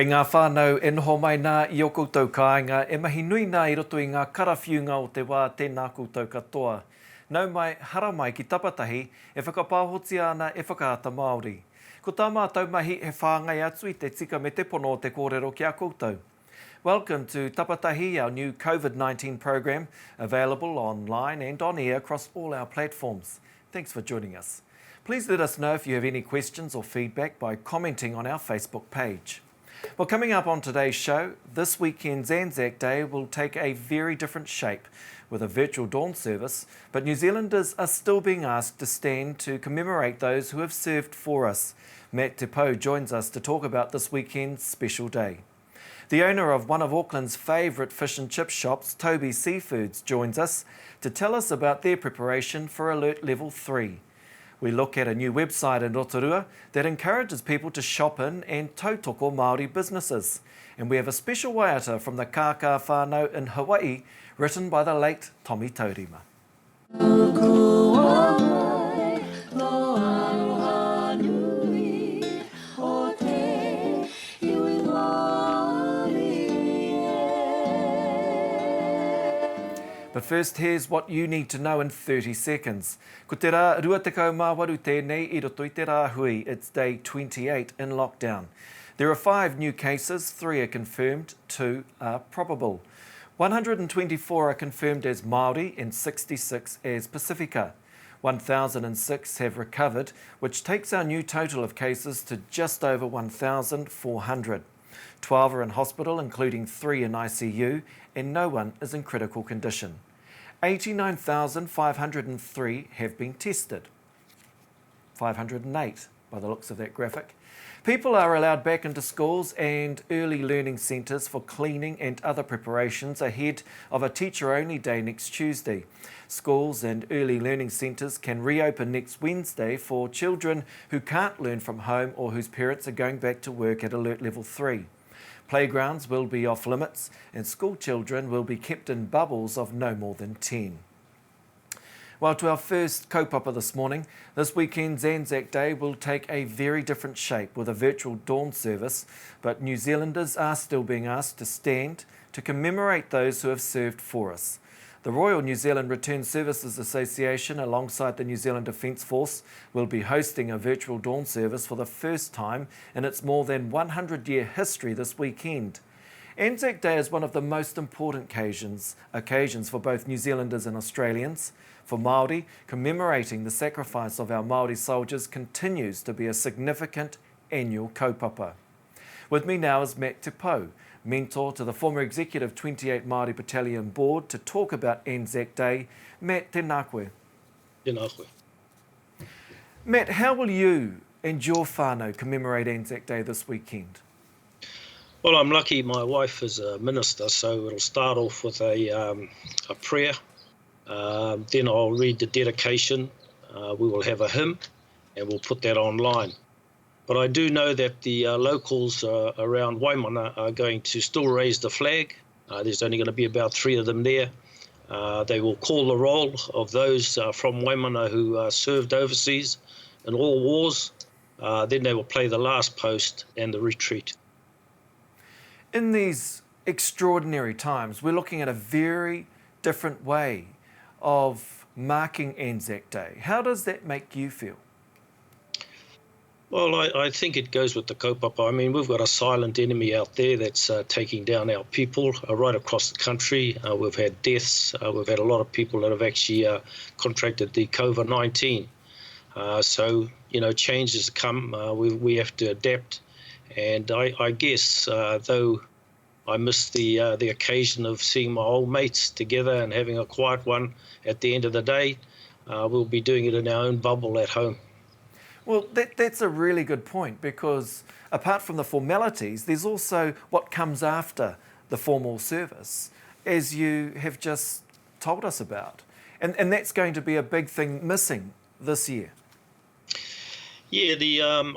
Kei ngā whānau e noho mai nā i o koutou kāinga e mahi nui nā i roto i ngā karawhiunga o te wā tēnā koutou katoa. Nau mai hara mai ki Tapatahi e whakapāhoti ana e whakaata Māori. Ko tā mātou mahi he whāngai atu I te tika me te pono o te kōrero ki a koutou. Welcome to Tapatahi, our new COVID-19 program, available online and on air across all our platforms. Thanks for joining us. Please let us know if you have any questions or feedback by commenting on our Facebook page. Well, coming up on today's show, this weekend's Anzac Day will take a very different shape with a virtual dawn service, but New Zealanders are still being asked to stand to commemorate those who have served for us. Matt Te Pou joins us to talk about this weekend's special day. The owner of one of Auckland's favourite fish and chip shops, Toby Seafoods, joins us to tell us about their preparation for Alert Level 3. We look at a new website in Rotorua that encourages people to shop in and tautoko Māori businesses. And we have a special waiata from the Kāka whānau in Hawaii, written by the late Shane Taurima. But first, here's what you need to know in 30 seconds. Ko te rā 28 tēnei I roto I te rā hui. It's day 28 in lockdown. There are 5 new cases, 3 are confirmed, 2 are probable. 124 are confirmed as Māori and 66 as Pacifica. 1,006 have recovered, which takes our new total of cases to just over 1,400. 12 are in hospital, including 3 in ICU, and no one is in critical condition. 89,503 have been tested. 508 by the looks of that graphic. People are allowed back into schools and early learning centres for cleaning and other preparations ahead of a teacher-only day next Tuesday. Schools and early learning centres can reopen next Wednesday for children who can't learn from home or whose parents are going back to work at Alert Level 3. Playgrounds will be off limits and school children will be kept in bubbles of no more than 10. Well, to our first kaupapa this morning, this weekend's Anzac Day will take a very different shape with a virtual dawn service, but New Zealanders are still being asked to stand to commemorate those who have served for us. The Royal New Zealand Return Services Association, alongside the New Zealand Defence Force, will be hosting a virtual dawn service for the first time in its more than 100-year history this weekend. Anzac Day is one of the most important occasions for both New Zealanders and Australians. For Māori, commemorating the sacrifice of our Māori soldiers continues to be a significant annual kaupapa. With me now is Matt Te Pou, mentor to the former Executive 28 Māori Battalion Board, to talk about Anzac Day. Matt, tēnā koe. Tēnā koe. Matt, how will you and your whānau commemorate Anzac Day this weekend? Well, I'm lucky my wife is a minister, so it'll start off with a prayer. Then I'll read the dedication. We will have a hymn and we'll put that online. But I do know that the locals around Waimana are going to still raise the flag. There's only going to be about 3 of them there. They will call the roll of those from Waimana who served overseas in all wars. Then they will play the last post and the retreat. In these extraordinary times, we're looking at a very different way of marking Anzac Day. How does that make you feel? Well, I think it goes with the kaupapa. I mean, we've got a silent enemy out there that's taking down our people right across the country. We've had deaths. We've had a lot of people that have actually contracted the COVID-19. So, you know, changes come. We have to adapt. And I guess, though I miss the occasion of seeing my old mates together and having a quiet one at the end of the day, we'll be doing it in our own bubble at home. Well, that's a really good point, because apart from the formalities, there's also what comes after the formal service, as you have just told us about. And that's going to be a big thing missing this year. Yeah,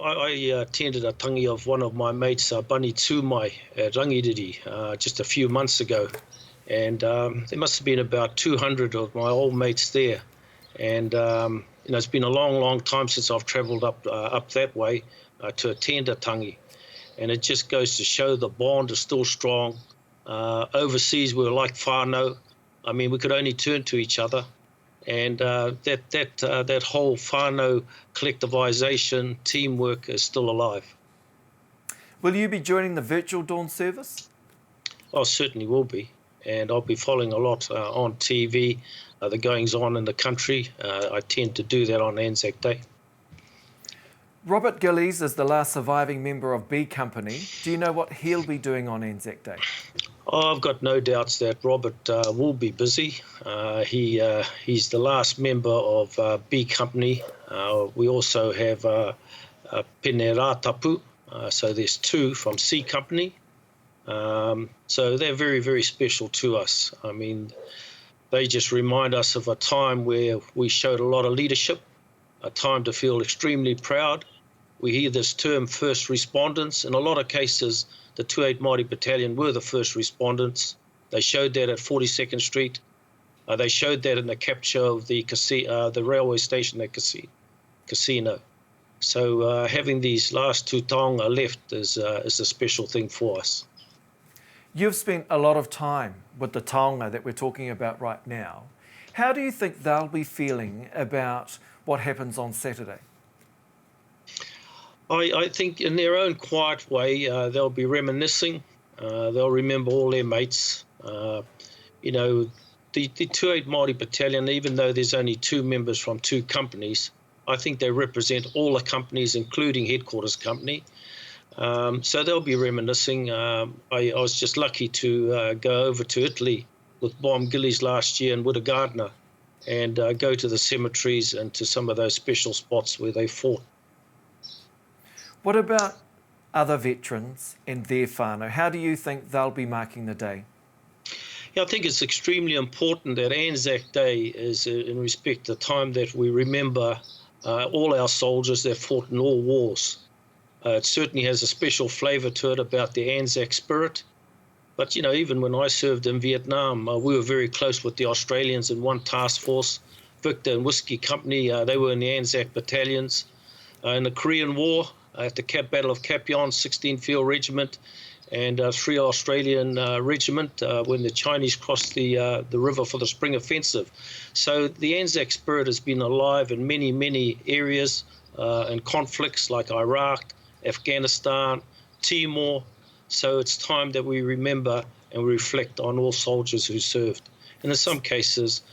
I attended a tangi of one of my mates, Bunny Tūmai, at Rangiriri just a few months ago. And there must have been about 200 of my old mates there. And you know, it's been a long, long time since I've travelled up that way to attend a tangi. and it just goes to show the bond is still strong. Overseas, we were like whānau. I mean, we could only turn to each other, and that whole whānau collectivization, teamwork is still alive. Will you be joining the virtual dawn service? I certainly will be, and I'll be following a lot on TV, the goings-on in the country. I tend to do that on Anzac Day. Robert Gillies is the last surviving member of B Company. Do you know what he'll be doing on Anzac Day? Oh, I've got no doubts that Robert will be busy. He's the last member of B Company. We also have Pene Rātapu, so there's two from C Company. So they're very, very special to us. I mean, they just remind us of a time where we showed a lot of leadership, a time to feel extremely proud. We hear this term first respondents. In a lot of cases, the 28 Māori Battalion were the first respondents. They showed that at 42nd Street. They showed that in the capture of the railway station at Casino. So having these last two taonga left is a special thing for us. You've spent a lot of time with the taonga that we're talking about right now. How do you think they'll be feeling about what happens on Saturday? I think in their own quiet way, they'll be reminiscing. They'll remember all their mates. You know, the 28 Māori Battalion, even though there's only two members from two companies, I think they represent all the companies, including Headquarters Company. So they'll be reminiscing. I was just lucky to go over to Italy with Bomb Gillies last year and Woodard Gardner and go to the cemeteries and to some of those special spots where they fought. What about other veterans and their whānau? How do you think they'll be marking the day? Yeah, I think it's extremely important that Anzac Day is in respect to the time that we remember all our soldiers that fought in all wars. It certainly has a special flavour to it about the Anzac spirit. But, you know, even when I served in Vietnam, we were very close with the Australians in one task force. Victor and Whiskey Company, they were in the Anzac battalions. In the Korean War, at the Battle of Cap Yon, 16 Field Regiment and 3 Australian Regiment when the Chinese crossed the river for the Spring Offensive. So the Anzac spirit has been alive in many, many areas and conflicts like Iraq, Afghanistan, Timor. So it's time that we remember and reflect on all soldiers who served, and in some cases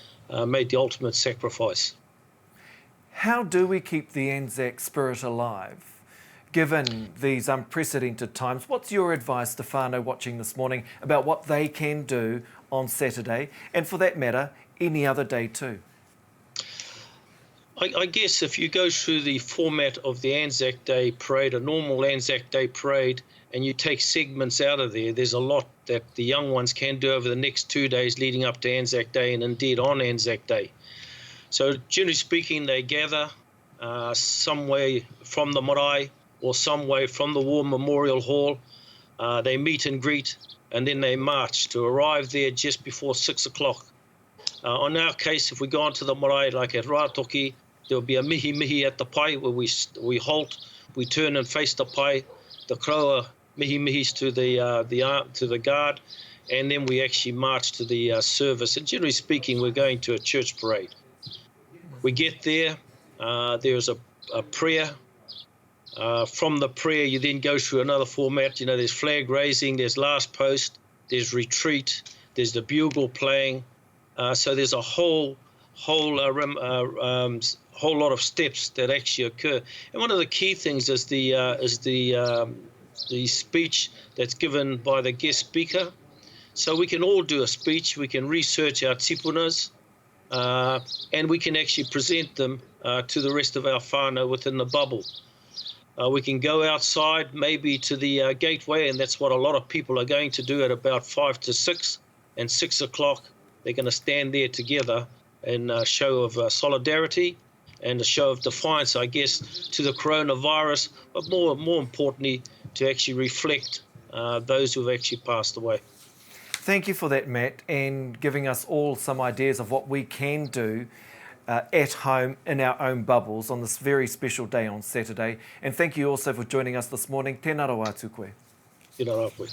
made the ultimate sacrifice. How do we keep the Anzac spirit alive, given these unprecedented times? What's your advice to whānau watching this morning about what they can do on Saturday, and for that matter, any other day too? I guess if you go through the format of the Anzac Day Parade, a normal Anzac Day Parade, and you take segments out of there, there's a lot that the young ones can do over the next 2 days leading up to Anzac Day and indeed on Anzac Day. So generally speaking, they gather some way from the marae or some way from the War Memorial Hall. They meet and greet, and then they march to arrive there just before 6 o'clock. On our case, if we go onto the marae like at Rātoki, there'll be a mihi at the pai where we halt, we turn and face the pai, the kroa mihi-mihis to the guard, and then we actually march to the service. And generally speaking, we're going to a church parade. We get there, there's a prayer. From the prayer, you then go through another format. You know, there's flag raising, there's last post, there's retreat, there's the bugle playing. So there's a whole lot of steps that actually occur. And one of the key things is the speech that's given by the guest speaker. So we can all do a speech. We can research our tipunas, and we can actually present them to the rest of our whānau within the bubble. We can go outside, maybe to the gateway, and that's what a lot of people are going to do at about 5 to 6, and 6 o'clock. They're going to stand there together in a show of solidarity and a show of defiance, I guess, to the coronavirus, but more importantly, to actually reflect those who have actually passed away. Thank you for that, Matt, and giving us all some ideas of what we can do at home in our own bubbles on this very special day on Saturday. And thank you also for joining us this morning. Tēnā rau atu koe. Tēnā rau koe.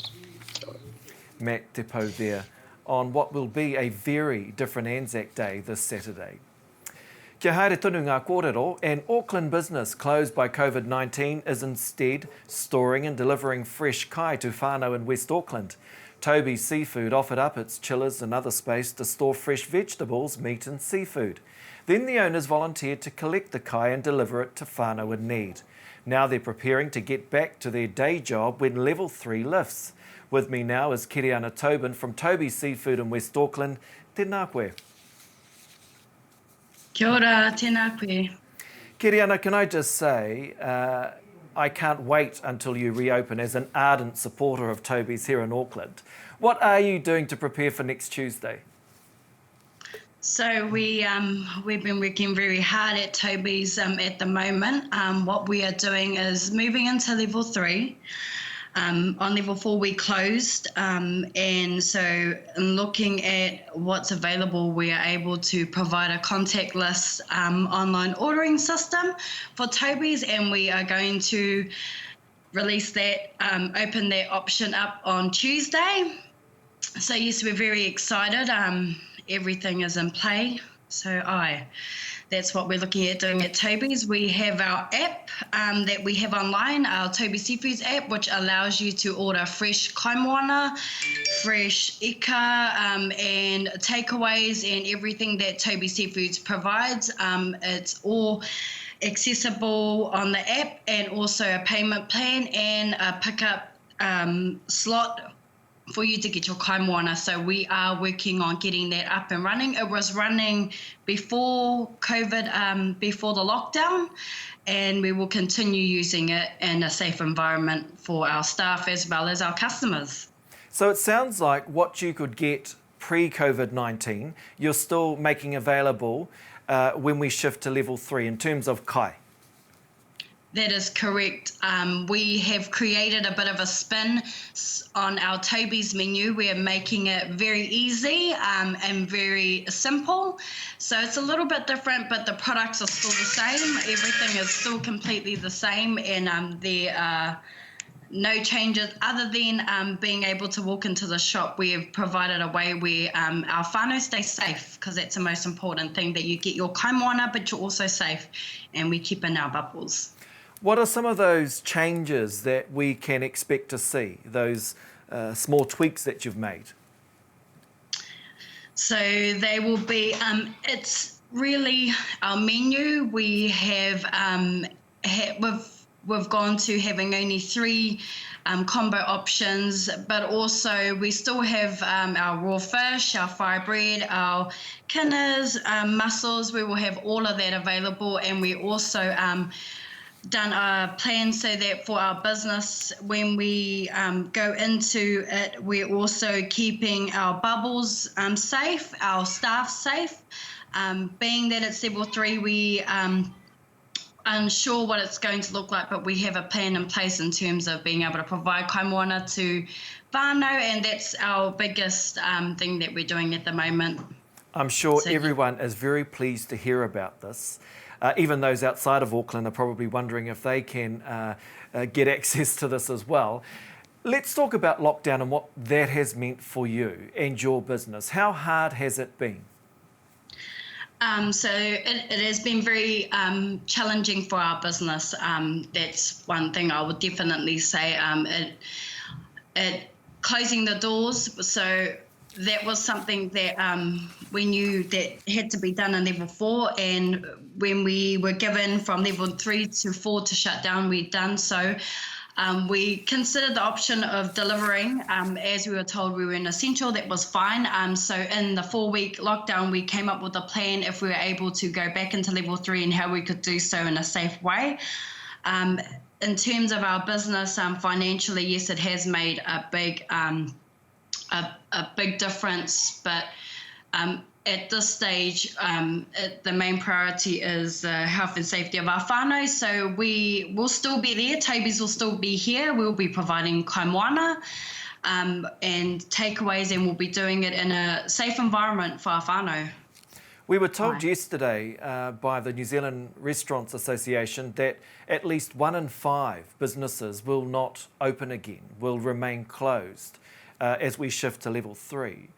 Matt Te Pou there on what will be a very different Anzac Day this Saturday. Kia haere tonu ngā kōrero, an Auckland business closed by COVID-19 is instead storing and delivering fresh kai to whānau in West Auckland. Toby Seafood offered up its chillers and other space to store fresh vegetables, meat and seafood. Then the owners volunteered to collect the kai and deliver it to whānau in need. Now they're preparing to get back to their day job when level 3 lifts. With me now is Kiriana Tobin from Toby Seafood in West Auckland. Tēnā koe. Kia ora, tēnā koe. Kiriana, can I just say, I can't wait until you reopen as an ardent supporter of Toby's here in Auckland. What are you doing to prepare for next Tuesday? So we've been working very hard at Toby's at the moment. What we are doing is moving into level 3. On level 4 we closed, and so looking at what's available, we are able to provide a contactless online ordering system for Toby's, and we are going to release that, open that option up on Tuesday. So yes, we're very excited. Everything is in play. So that's what we're looking at doing at Toby's. We have our app that we have online, our Toby Seafoods app, which allows you to order fresh kaimoana, fresh ika, and takeaways and everything that Toby Seafoods provides. It's all accessible on the app, and also a payment plan and a pickup slot for you to get your kaimoana. So we are working on getting that up and running. It was running before COVID, before the lockdown, and we will continue using it in a safe environment for our staff as well as our customers. So it sounds like what you could get pre-COVID-19, you're still making available when we shift to level 3 in terms of kai. That is correct. We have created a bit of a spin on our Toby's menu. We are making it very easy and very simple. So it's a little bit different, but the products are still the same. Everything is still completely the same, and there are no changes other than being able to walk into the shop. We have provided a way where our whānau stay safe, because that's the most important thing, that you get your kaimoana, but you're also safe, and we keep in our bubbles. What are some of those changes that we can expect to see, those small tweaks that you've made? So they will be, it's really our menu. We have, we've gone to having only 3 combo options, but also we still have our raw fish, our fry bread, our kinners, mussels. We will have all of that available, and we also done a plan so that for our business, when we go into it, we're also keeping our bubbles safe, our staff safe. Being that it's level 3, we unsure what it's going to look like, but we have a plan in place in terms of being able to provide kaimoana to whānau, and that's our biggest thing that we're doing at the moment. I'm sure everyone is very pleased to hear about this. Even those outside of Auckland are probably wondering if they can get access to this as well. Let's talk about lockdown and what that has meant for you and your business. How hard has it been? So it has been very challenging for our business. That's one thing I would definitely say. It closing the doors, so that was something that we knew that had to be done in level 4, and when we were given from level 3 to 4 to shut down, we'd done so. We considered the option of delivering. As we were told we were an essential, that was fine. So in the 4-week lockdown, we came up with a plan if we were able to go back into level 3 and how we could do so in a safe way. In terms of our business, financially, yes, it has made a big difference, but at this stage, the main priority is health and safety of our whānau. So we will still be there. Toby's will still be here. We'll be providing kaimoana and takeaways, and we'll be doing it in a safe environment for our whānau. We were told yesterday by the New Zealand Restaurants Association that at least 1 in 5 businesses will not open again, will remain closed as we shift to level 3.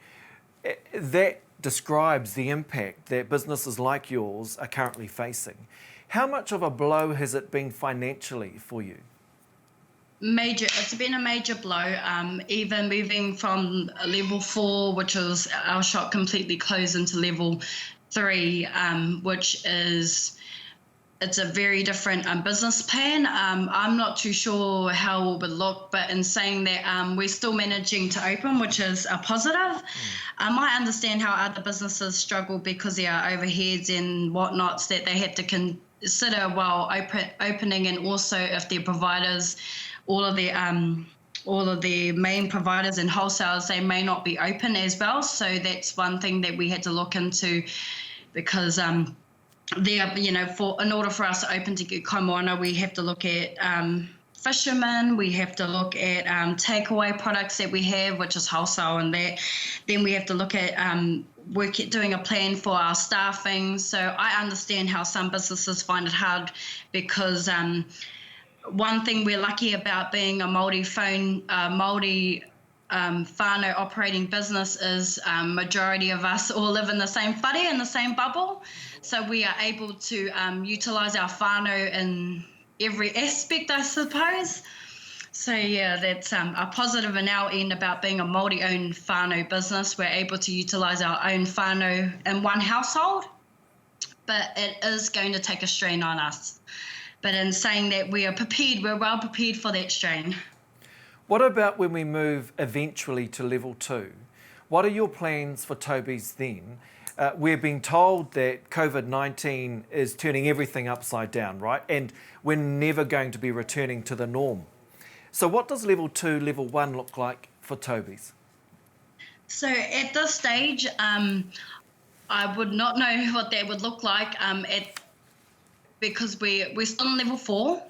That describes the impact that businesses like yours are currently facing. How much of a blow has it been financially for you? Major. It's been a major blow. Even moving from level 4, which was our shop completely closed, into level 3, which is, it's a very different business plan. I'm not too sure how it would look, but in saying that, we're still managing to open, which is a positive. I understand how other businesses struggle because there are overheads and whatnots that they have to consider while opening, and also if their providers, all of the main providers and wholesalers, they may not be open as well. So that's one thing that we had to look into, because in order for us to open to get kaimahi, we have to look at fishermen, we have to look at takeaway products that we have, which is wholesale, and that. Then we have to look at doing a plan for our staffing. So I understand how some businesses find it hard, because one thing we're lucky about being a Māori whānau operating business is majority of us all live in the same whare, in the same bubble. So we are able to utilise our whānau in every aspect, I suppose. So yeah, that's a positive in our end about being a Māori-owned whānau business. We're able to utilise our own whānau in one household, but it is going to take a strain on us. But in saying that, we are prepared, we're well prepared for that strain. What about when we move eventually to level 2? What are your plans for Toby's then? We're being told that COVID-19 is turning everything upside down, right? And we're never going to be returning to the norm. So what does level 2, level 1 look like for Toby's? So at this stage, I would not know what that would look like because we're still on level 4.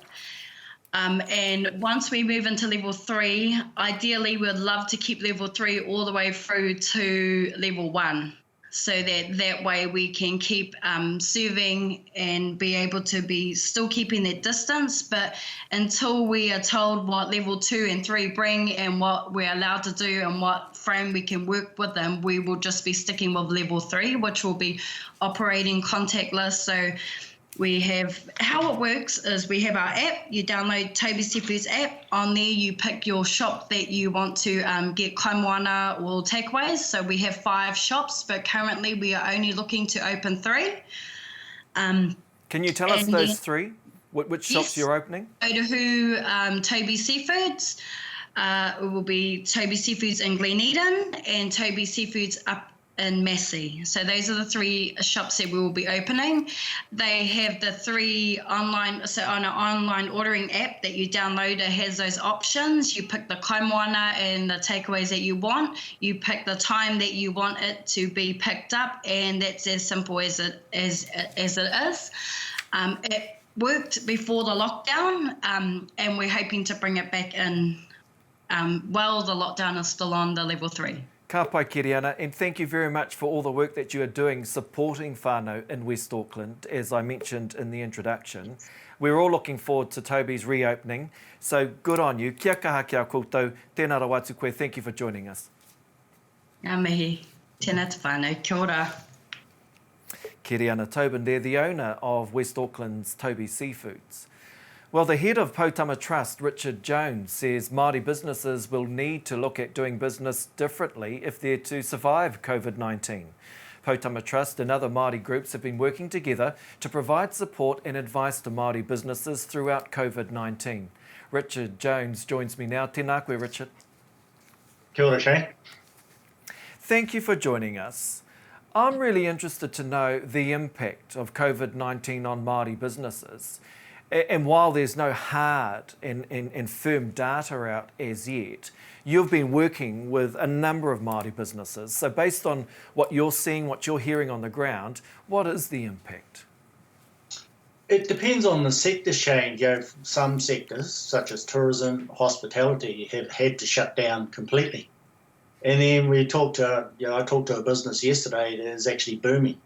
And once we move into level 3, ideally we'd love to keep level 3 all the way through to level 1. So that way we can keep serving and be able to be still keeping that distance. But until we are told what level 2 and 3 bring and what we're allowed to do and what frame we can work with them, we will just be sticking with level 3, which will be operating contactless. So we have, how it works is we have our app. You download Toby Seafood's app. On there you pick your shop that you want to get kaimahi or takeaways. So we have 5 shops, but currently we are only looking to open 3. Can you tell us those 3? Which shops you're opening? Ōtahu, Toby Seafoods. It will be Toby Seafoods in Glen Eden and Toby Seafoods up in Massey. So those are the 3 shops that we will be opening. They have the 3 online, so on an online ordering app that you download, it has those options. You pick the kaimahi and the takeaways that you want. You pick the time that you want it to be picked up, and that's as simple as it is. It worked before the lockdown, and we're hoping to bring it back in while the lockdown is still on the level 3. Ka pai Kiriana, and thank you very much for all the work that you are doing supporting whānau in West Auckland, as I mentioned in the introduction. We're all looking forward to Toby's reopening, so good on you. Kia kaha kia koutou, tēnā rawa atu koe, thank you for joining us. Ngā mihi, tēnā te whānau, kia ora. Kiriana Tobin there, the owner of West Auckland's Toby Seafoods. Well, the head of Poutama Trust, Richard Jones, says Māori businesses will need to look at doing business differently if they're to survive COVID-19. Poutama Trust and other Māori groups have been working together to provide support and advice to Māori businesses throughout COVID-19. Richard Jones joins me now. Tēnā koe, Richard. Kia ora, Shane. Thank you for joining us. I'm really interested to know the impact of COVID-19 on Māori businesses. And while there's no hard and firm data out as yet, you've been working with a number of Māori businesses. So based on what you're seeing, what you're hearing on the ground, what is the impact? It depends on the sector, Shane. Some sectors, such as tourism, hospitality, have had to shut down completely. And then I talked to a business yesterday that is actually booming.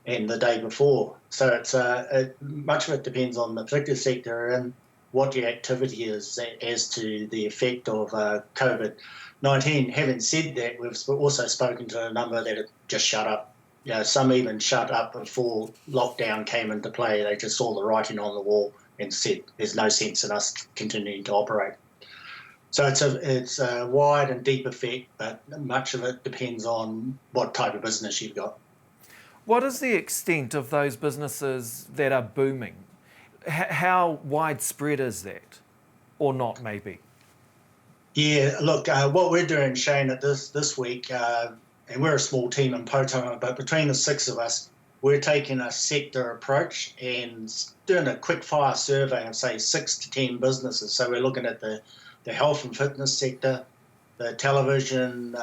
and the day before. So it's much of it depends on the particular sector and what your activity is as to the effect of COVID-19. Having said that, we've also spoken to a number that have just shut up. Some even shut up before lockdown came into play. They just saw the writing on the wall and said, there's no sense in us continuing to operate. So it's a wide and deep effect, but much of it depends on what type of business you've got. What is the extent of those businesses that are booming? How widespread is that? Or not, maybe? Yeah, look, what we're doing, Shane, at this week, and we're a small team in Poutama, but between the 6 of us, we're taking a sector approach and doing a quick fire survey of, say, 6 to 10 businesses. So we're looking at the health and fitness sector, the television,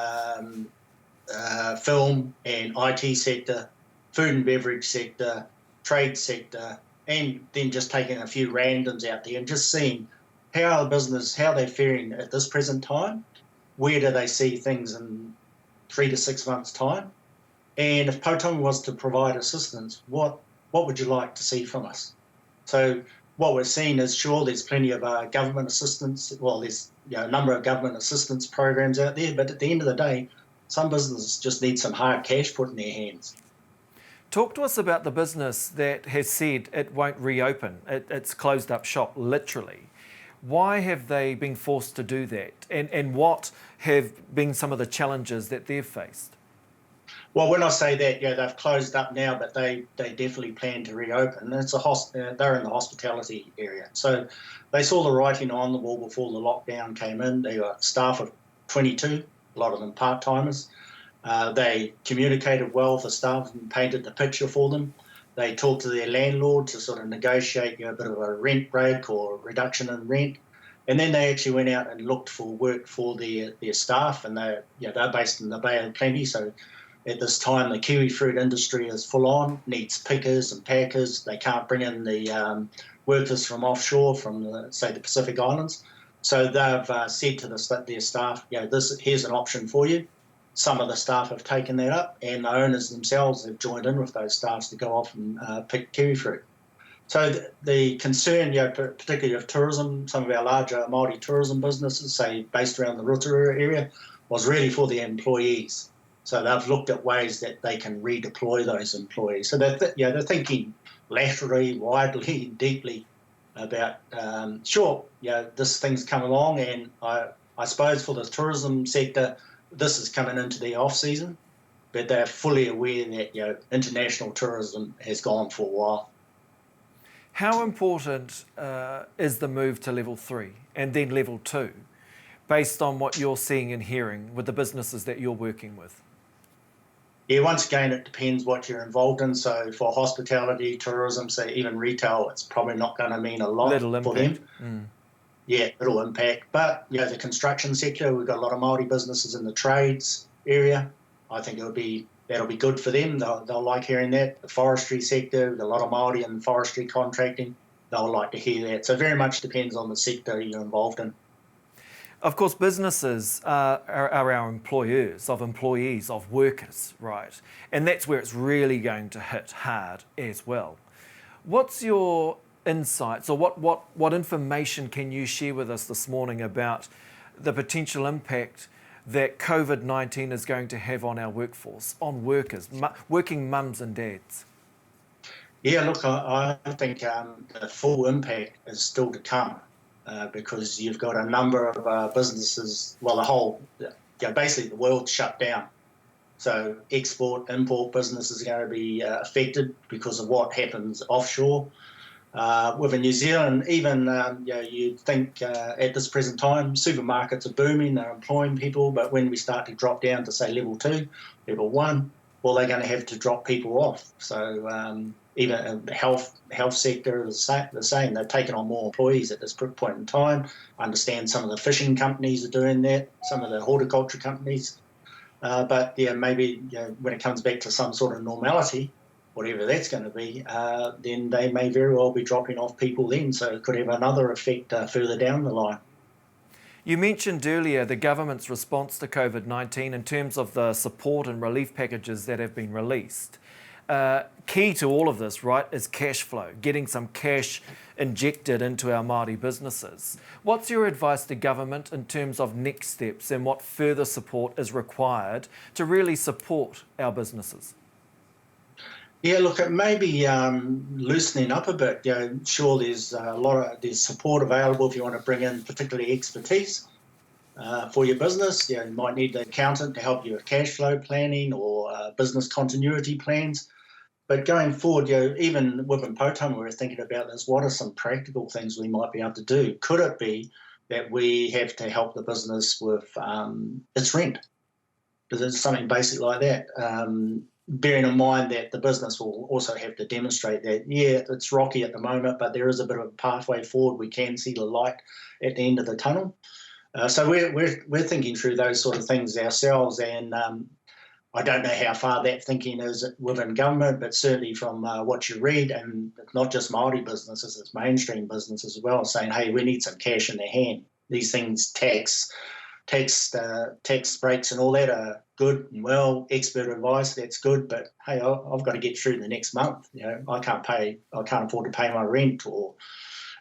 film and IT sector, food and beverage sector, trade sector, and then just taking a few randoms out there and just seeing how they're faring at this present time, where do they see things in 3 to 6 months' time, and if Poutama was to provide assistance, what would you like to see from us? So what we're seeing is, sure, there's plenty of government assistance. Well, there's a number of government assistance programs out there, but at the end of the day, some businesses just need some hard cash put in their hands. Talk to us about the business that has said it won't reopen. It's closed up shop, literally. Why have they been forced to do that? And what have been some of the challenges that they've faced? Well, when I say that, they've closed up now, but they definitely plan to reopen. It's they're in the hospitality area. So they saw the writing on the wall before the lockdown came in. They were staff of 22, a lot of them part-timers. They communicated well with the staff and painted the picture for them. They talked to their landlord to sort of negotiate a bit of a rent break or reduction in rent. And then they actually went out and looked for work for their staff, and they're based in the Bay of Plenty. So at this time, the kiwi fruit industry is full on, needs pickers and packers. They can't bring in the workers from offshore, from the Pacific Islands. So they've said to their staff, here's an option for you. Some of the staff have taken that up, and the owners themselves have joined in with those staffs to go off and pick kiwi fruit. So the concern, particularly of tourism, some of our larger Māori tourism businesses, say based around the Rotorua area, was really for the employees. So they've looked at ways that they can redeploy those employees. So they're thinking laterally, widely, deeply about, this thing's come along, and I suppose for the tourism sector, this is coming into the off-season, but they're fully aware that international tourism has gone for a while. How important is the move to level 3 and then level 2, based on what you're seeing and hearing with the businesses that you're working with? Yeah, once again, it depends what you're involved in. So for hospitality, tourism, say even retail, it's probably not going to mean a lot for them. Yeah, little impact. But the construction sector, we've got a lot of Māori businesses in the trades area. I think that'll be good for them. They'll like hearing that. The forestry sector, a lot of Māori in forestry contracting, they'll like to hear that. So very much depends on the sector you're involved in. Of course, businesses are our employers, of workers, right? And that's where it's really going to hit hard as well. What's your insights, or what information can you share with us this morning about the potential impact that COVID-19 is going to have on our workforce, on workers, working mums and dads? Yeah, look, I think the full impact is still to come. Because you've got a number of businesses, basically the world's shut down. So export, import business is going to be affected because of what happens offshore. Within New Zealand, even you'd think at this present time, supermarkets are booming, they're employing people, but when we start to drop down to, say, level 2, level 1, well, they're going to have to drop people off. So even the health sector is the same. They've taken on more employees at this point in time. I understand some of the fishing companies are doing that, some of the horticulture companies. But maybe when it comes back to some sort of normality, whatever that's going to be, then they may very well be dropping off people then. So it could have another effect further down the line. You mentioned earlier the government's response to COVID-19 in terms of the support and relief packages that have been released. key to all of this, right, is cash flow, getting some cash injected into our Māori businesses. What's your advice to government in terms of next steps and what further support is required to really support our businesses? Yeah, look, it may be loosening up a bit. Sure, there's there's support available if you want to bring in particularly expertise for your business. You might need an accountant to help you with cash flow planning or business continuity plans. But going forward, even within Poutama, we're thinking about this. What are some practical things we might be able to do? Could it be that we have to help the business with its rent? Because it's something basic like that. Bearing in mind that the business will also have to demonstrate that, yeah, it's rocky at the moment, but there is a bit of a pathway forward. We can see the light at the end of the tunnel. So we're thinking through those sort of things ourselves, and I don't know how far that thinking is within government, but certainly from what you read, and it's not just Māori businesses, it's mainstream businesses as well, saying, hey, we need some cash in their hand. These things, tax breaks and all that are good and well, expert advice, that's good, but hey, I've got to get through the next month. I can't afford to pay my rent, or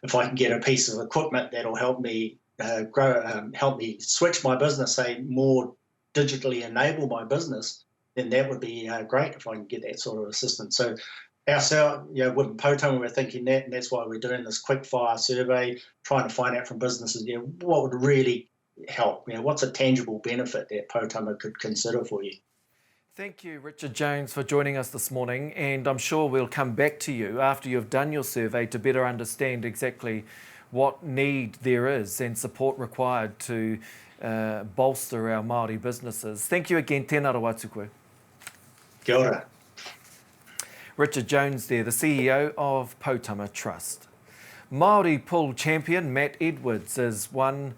if I can get a piece of equipment that'll help me help me switch my business, say more digitally enable my business, then that would be great if I can get that sort of assistance. So ourselves, with Poutama, we're thinking that, and that's why we're doing this quick fire survey, trying to find out from businesses, what would really help. What's a tangible benefit that Poutama could consider for you? Thank you, Richard Jones, for joining us this morning, and I'm sure we'll come back to you after you've done your survey to better understand exactly what need there is and support required to bolster our Māori businesses. Thank you again, tēnā rawa tukui. Kia ora. Richard Jones there, the CEO of Poutama Trust. Māori pool champion Matt Edwards is one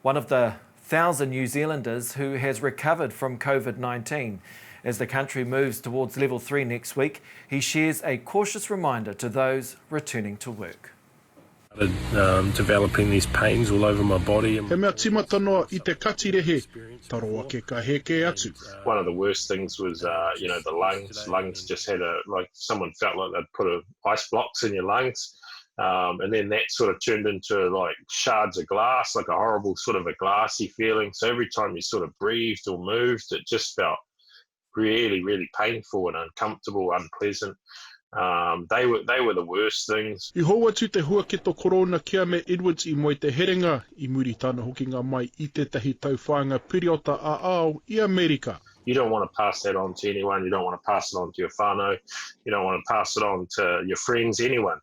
of the 1,000 New Zealanders who has recovered from COVID-19. As the country moves towards level 3 next week, he shares a cautious reminder to those returning to work. Developing these pains all over my body. He mea timata noa I te kati rehe, taro ake ka heke atu. One of the worst things was, the lungs. Lungs just had someone felt like they'd put ice blocks in your lungs. And then that sort of turned into like shards of glass, like a horrible sort of a glassy feeling. So every time you sort of breathed or moved, it just felt really, really painful and uncomfortable, unpleasant. They were the worst things. I hoa tu te huaketo korona kia me Edwards I moe te herenga, I muri tāna hokinga mai I tētahi tauwhāinga piriota a ao I Amerika. You don't want to pass that on to anyone. You don't want to pass it on to your whānau. You don't want to pass it on to your friends, anyone.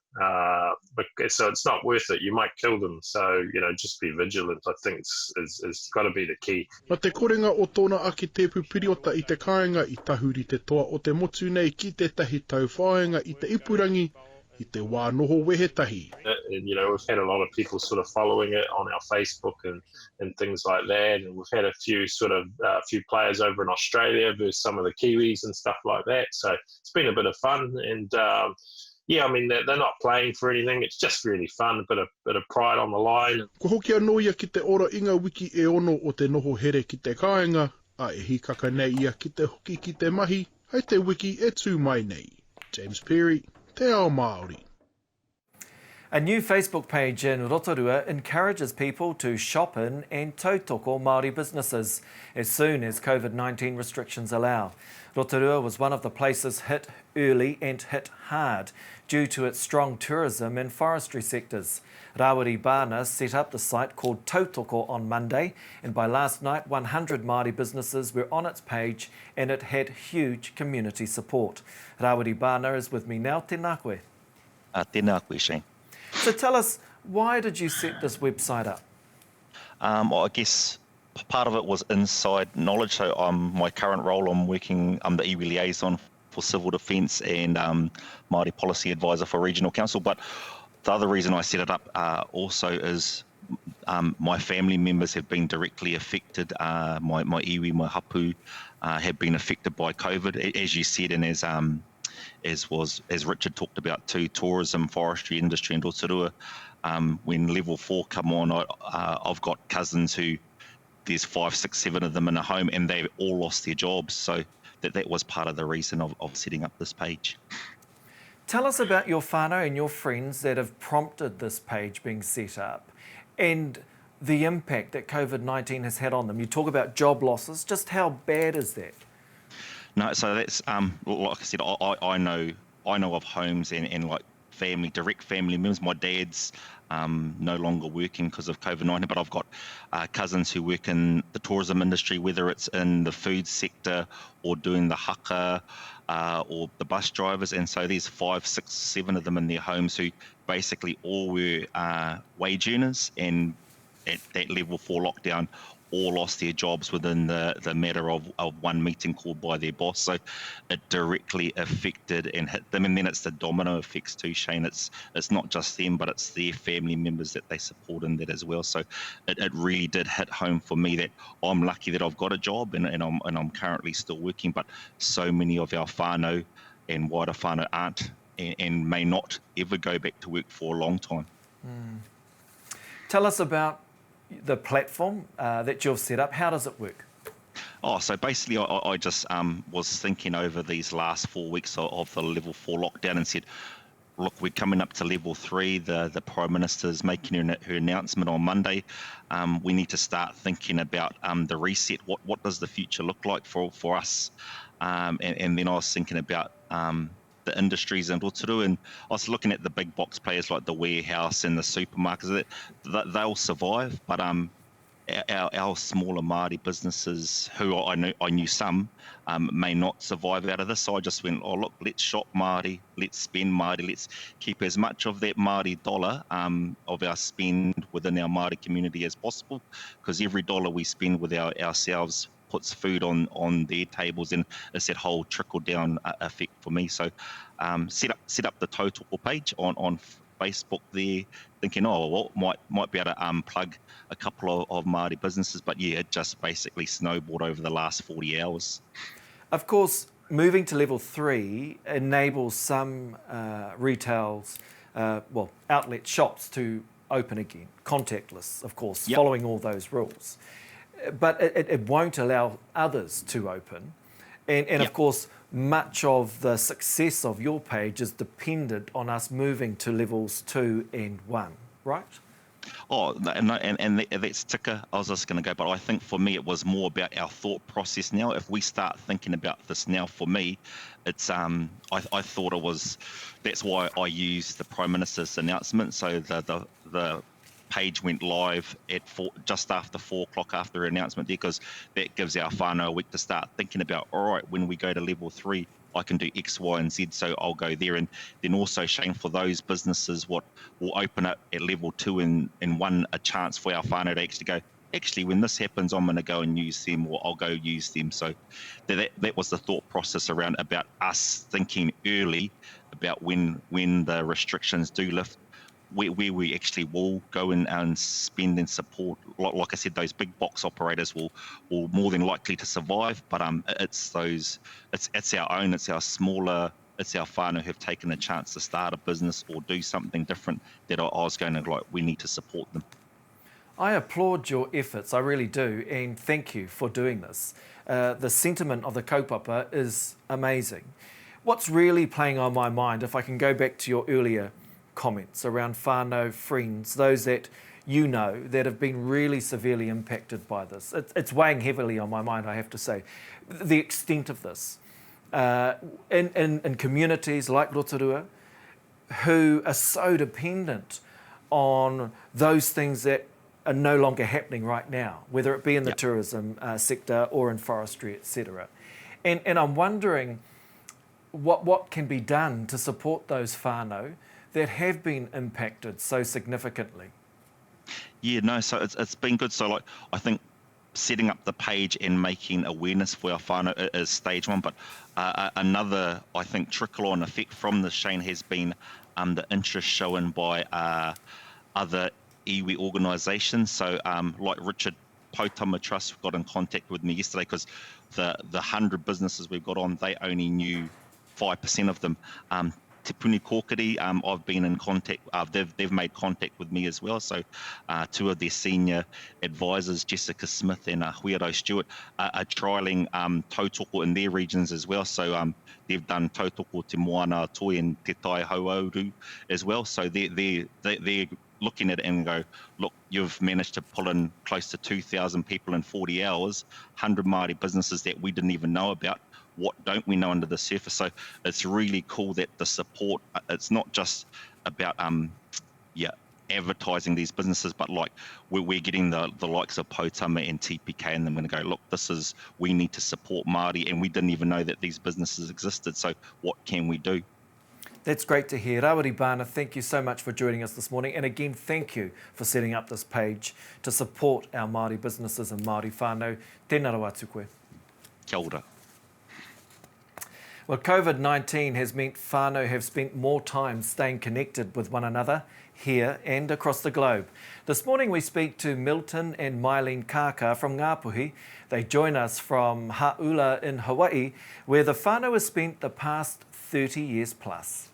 So it's not worth it. You might kill them. So, just be vigilant, I think, is got to be the key. Ma te korenga o tōna ake tepu piriota I te kāinga I tahuri te toa o te motu nei ki tētahi tauwhāinga I te ipurangi, I te wā noho wehetahi. And, we've had a lot of people sort of following it on our Facebook and things like that. And we've had a few few players over in Australia versus some of the Kiwis and stuff like that. So it's been a bit of fun. And, they're not playing for anything. It's just really fun, a bit of pride on the line. Ko hoki anō ia ki te ora inga wiki e ono o te noho here ki te kāinga, a e hikaka nei ia ki te hoki ki te mahi, hei te wiki e tū mai nei. James Perry, Te Ao Māori. A new Facebook page in Rotorua encourages people to shop in and tautoko Māori businesses as soon as COVID-19 restrictions allow. Rotorua was one of the places hit early and hit hard due to its strong tourism and forestry sectors. Rawiri Bana set up the site called Tautoko on Monday, and by last night 100 Māori businesses were on its page and it had huge community support. Rawiri Bana is with me now. Tēnā koe. Tēnā koe, Shane. So tell us, why did you set this website up? I guess part of it was inside knowledge. So my current role, I'm the iwi liaison for civil defence and Māori policy advisor for regional council. But the other reason I set it up also is my family members have been directly affected. My iwi, my hapu, have been affected by COVID, as you said, and as Richard talked about too, tourism, forestry industry in Rotorua. When level 4 come on, I've got cousins who there's 5, 6, 7 of them in a home and they've all lost their jobs. So that was part of the reason of setting up this page. Tell us about your whānau and your friends that have prompted this page being set up and the impact that COVID-19 has had on them. You talk about job losses. Just how bad is that? No, so that's like I said, I know of homes and like direct family members. My dad's no longer working because of COVID-19, but I've got cousins who work in the tourism industry, whether it's in the food sector or doing the haka or the bus drivers. And so there's 5, 6, 7 of them in their homes who basically all were wage earners, and at that level 4 lockdown all lost their jobs within the matter of one meeting called by their boss. So it directly affected and hit them. And then it's the domino effects too, Shane. It's not just them, but it's their family members that they support in that as well. So it really did hit home for me that I'm lucky that I've got a job and I'm currently still working, but so many of our whānau and wider whānau aren't and may not ever go back to work for a long time. Tell us about the platform that you've set up. How does it work? Oh, so basically I just was thinking over these last 4 weeks of the level 4 lockdown and said, look, we're coming up to level 3. The Prime Minister's making her announcement on Monday. We need to start thinking about the reset. What does the future look like for us? And then I was thinking about the industries in Rotorua, and I was looking at the big box players like the warehouse and the supermarkets. They'll survive, but our smaller Māori businesses, who I knew some, may not survive out of this. So I just went, oh look, let's shop Māori, let's spend Māori, let's keep as much of that Māori dollar of our spend within our Māori community as possible, because every dollar we spend with ourselves puts food on their tables, and it's that whole trickle down effect for me. So set up the total page on Facebook there, thinking, oh well, might be able to plug a couple of Māori businesses, but yeah, it just basically snowballed over the last 40 hours. Of course, moving to level 3 enables some retails, outlet shops to open again, contactless, of course, following all those rules. But it won't allow others to open. And of course, much of the success of your page is dependent on us moving to levels 2 and 1, right? Oh, no, and that's tika. I was just going to go, but I think for me it was more about our thought process now. If we start thinking about this now, for me, it's I thought it was, that's why I used the Prime Minister's announcement. So the page went live at just after 4 o'clock after her announcement there, because that gives our whānau a week to start thinking about, all right, when we go to level 3, I can do X, Y, and Z, so I'll go there. And then also, Shane, for those businesses, what will open up at level 2 and 1, a chance for our whānau to actually go, actually, when this happens, I'm going to go and use them, or I'll go use them. So that was the thought process around about us thinking early about when the restrictions do lift, where we actually will go in and spend and support. Like I said, those big box operators will more than likely to survive, but it's our smaller, it's our whānau who have taken a chance to start a business or do something different that I was going to, we need to support them. I applaud your efforts, I really do, and thank you for doing this. The sentiment of the kaupapa is amazing. What's really playing on my mind, if I can go back to your earlier comments around whānau friends, those that you know that have been really severely impacted by this. It's weighing heavily on my mind, I have to say, the extent of this. In communities like Rotorua, who are so dependent on those things that are no longer happening right now, whether it be in the tourism sector or in forestry, etc. And I'm wondering what can be done to support those whānau that have been impacted so significantly. Yeah, no, so it's been good. So I think setting up the page and making awareness for our whānau is stage 1, but another, I think, trickle-on effect from this, Shane, has been the interest shown by other iwi organisations. So like Richard, Poutama Trust got in contact with me yesterday, because the 100 businesses we've got on, they only knew 5% of them. Te Puni Kōkiri, I've been in contact, they've made contact with me as well. So two of their senior advisors, Jessica Smith and Huiro Stewart, are trialling tautoko in their regions as well. So they've done tautoko te moana toi and te tai hauauru as well. So they're looking at it and go, look, you've managed to pull in close to 2,000 people in 40 hours, 100 Māori businesses that we didn't even know about. What don't we know under the surface? So it's really cool that the support, it's not just about advertising these businesses, but like we're getting the likes of Poutama and TPK, and I'm going to go, look, we need to support Māori, and we didn't even know that these businesses existed. So what can we do? That's great to hear. Rawiri Bana, thank you so much for joining us this morning. And again, thank you for setting up this page to support our Māori businesses and Māori whānau. Tēnā rawa atu koe. Kia ora. Well, COVID-19 has meant whānau have spent more time staying connected with one another here and across the globe. This morning we speak to Milton and Mylene Kaka from Ngāpuhi. They join us from Hā'ula in Hawaii, where the whānau has spent the past 30 years plus.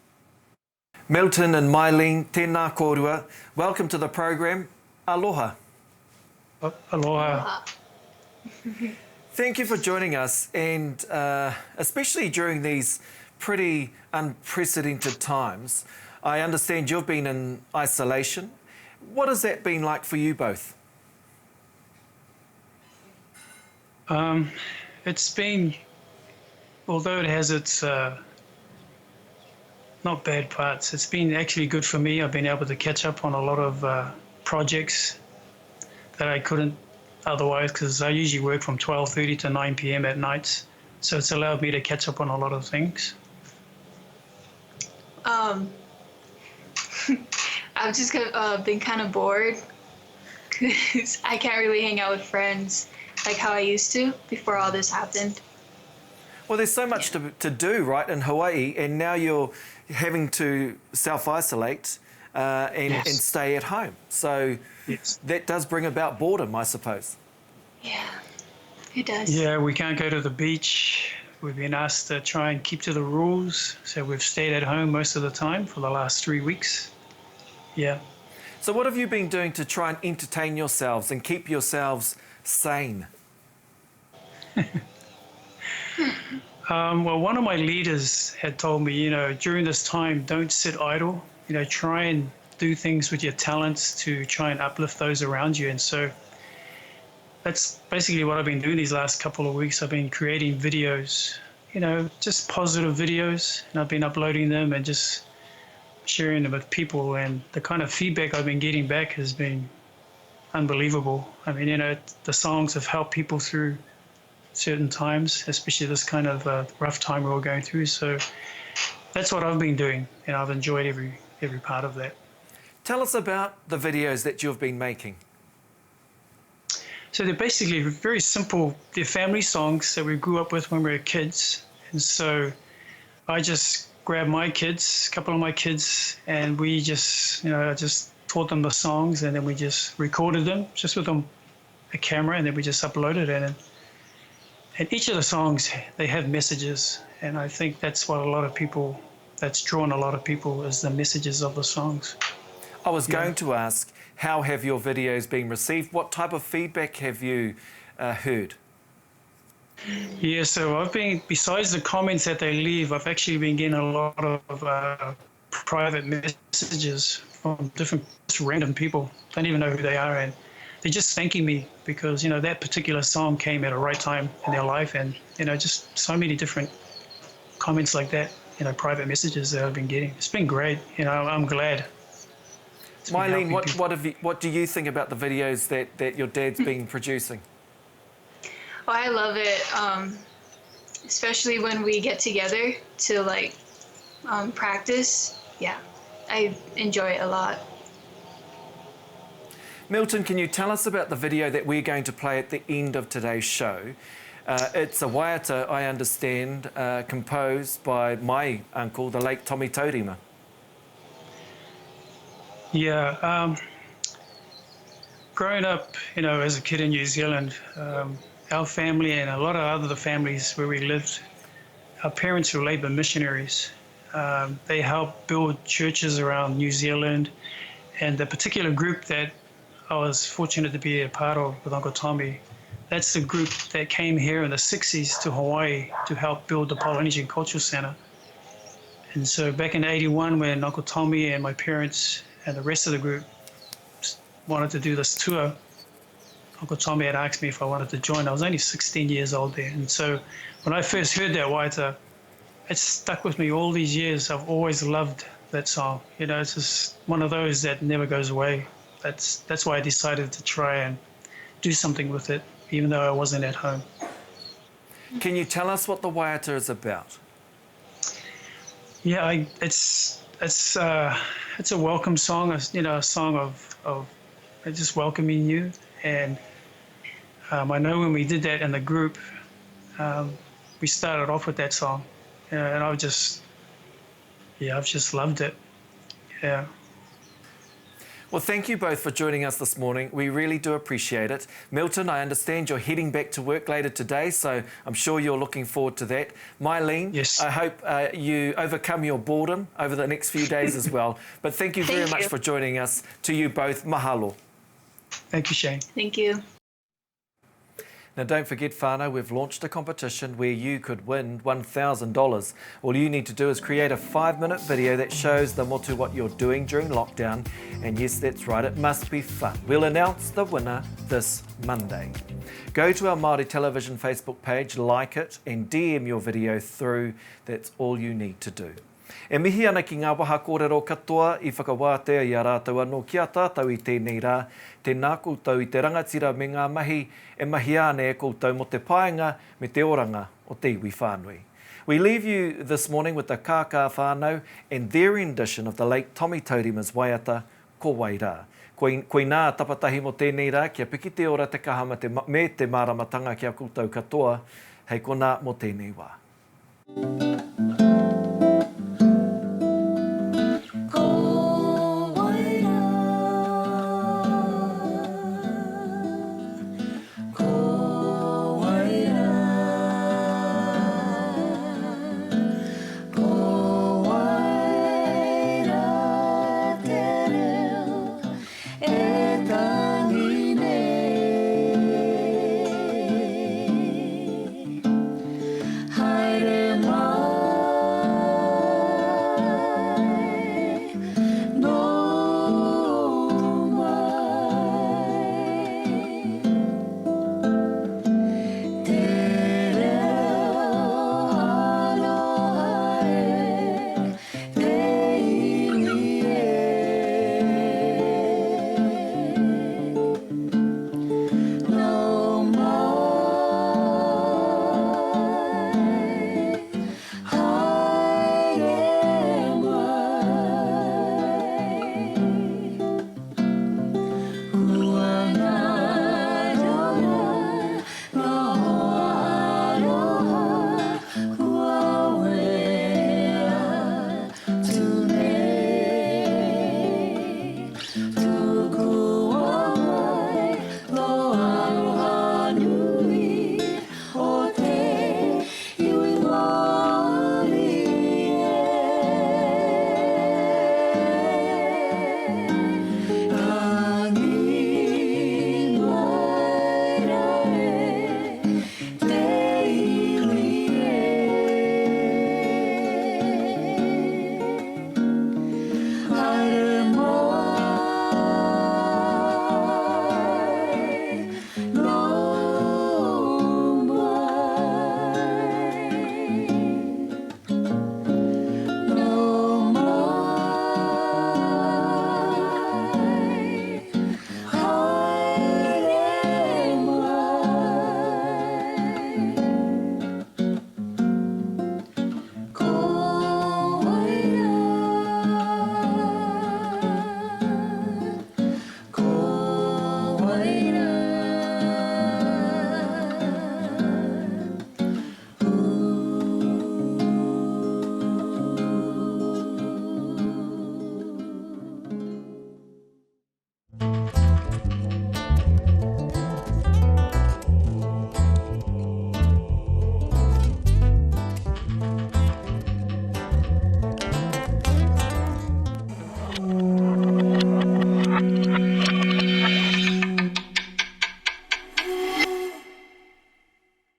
Milton and Mylene, tēnā kōrua. Welcome to the program. Aloha. Aloha. Thank you for joining us, and especially during these pretty unprecedented times. I understand you've been in isolation. What has that been like for you both? It's been, although it has its not bad parts, it's been actually good for me. I've been able to catch up on a lot of projects that I couldn't otherwise, because I usually work from 12:30 to 9 p.m. at nights. So it's allowed me to catch up on a lot of things. I've just been kind of bored because I can't really hang out with friends like how I used to before all this happened. Well, there's so much to do, right, in Hawaii, and now you're having to self-isolate and stay at home. So that does bring about boredom, I suppose. Yeah, it does. Yeah, we can't go to the beach. We've been asked to try and keep to the rules. So we've stayed at home most of the time for the last 3 weeks. Yeah. So what have you been doing to try and entertain yourselves and keep yourselves sane? Well, one of my leaders had told me, during this time, don't sit idle. Try and do things with your talents to try and uplift those around you. And so that's basically what I've been doing these last couple of weeks. I've been creating videos, just positive videos, and I've been uploading them and just sharing them with people. And the kind of feedback I've been getting back has been unbelievable. I mean, the songs have helped people through certain times, especially this kind of rough time we're all going through. So that's what I've been doing, and I've enjoyed every part of that. Tell us about the videos that you've been making. So they're basically very simple. They're family songs that we grew up with when we were kids. And so I just grabbed my kids, a couple of my kids, and we just, I just taught them the songs, and then we just recorded them just with a camera, and then we just uploaded it. And each of the songs, they have messages. And I think that's what that's drawn a lot of people, is the messages of the songs. I was going to ask, how have your videos been received? What type of feedback have you heard? Yeah, so I've been, besides the comments that they leave, I've actually been getting a lot of private messages from different, just random people. Don't even know who they are, and they're just thanking me because, that particular song came at a right time in their life, and, just so many different comments like that, private messages that I've been getting. It's been great, I'm glad. Mylene, what do you think about the videos that your dad's been producing? Well, I love it, especially when we get together to practice. Yeah, I enjoy it a lot. Milton, can you tell us about the video that we're going to play at the end of today's show? It's a waiata, I understand, composed by my uncle, the late Tommy Taurima. Yeah, growing up, as a kid in New Zealand, our family and a lot of other families where we lived, our parents were labour missionaries. They help build churches around New Zealand, and the particular group that I was fortunate to be a part of with Uncle Tommy, that's the group that came here in the 60s to Hawaii to help build the Polynesian Cultural Center. And so back in 81, when Uncle Tommy and my parents and the rest of the group wanted to do this tour, Uncle Tommy had asked me if I wanted to join. I was only 16 years old then. And so when I first heard that waiata, it stuck with me all these years. I've always loved that song. You know, it's just one of those that never goes away. That's why I decided to try and do something with it, even though I wasn't at home. Can you tell us what the waiata is about? Yeah, it's a welcome song. You know, a song of just welcoming you. And I know when we did that in the group, we started off with that song, and I've just loved it. Yeah. Well, thank you both for joining us this morning. We really do appreciate it. Milton, I understand you're heading back to work later today, so I'm sure you're looking forward to that. Mylene, yes. I hope you overcome your boredom over the next few days as well. But thank you very much for joining us. To you both, mahalo. Thank you, Shane. Thank you. Now, don't forget, whānau, we've launched a competition where you could win $1,000. All you need to do is create a 5-minute video that shows the motu what you're doing during lockdown. And yes, that's right, it must be fun. We'll announce the winner this Monday. Go to our Māori Television Facebook page, like it, and DM your video through. That's all you need to do. E mihi ana ki ngā waha kōrero katoa I whakawātea I a rātou anō ki a tātou I tēnei rā, tēnā koutou I te rangatira me ngā mahi, e mahi ane e koutou mo te pānga me te oranga o te iwi whānui. We leave you this morning with the kākā whānau and their rendition of the late Tommy Taurima's waiata, ko wai rā. Koe nā tapatahi mo tēnei rā, kia piki te ora te kahama me te māramatanga ki a koutou katoa, hei ko nā mo tēnei wā.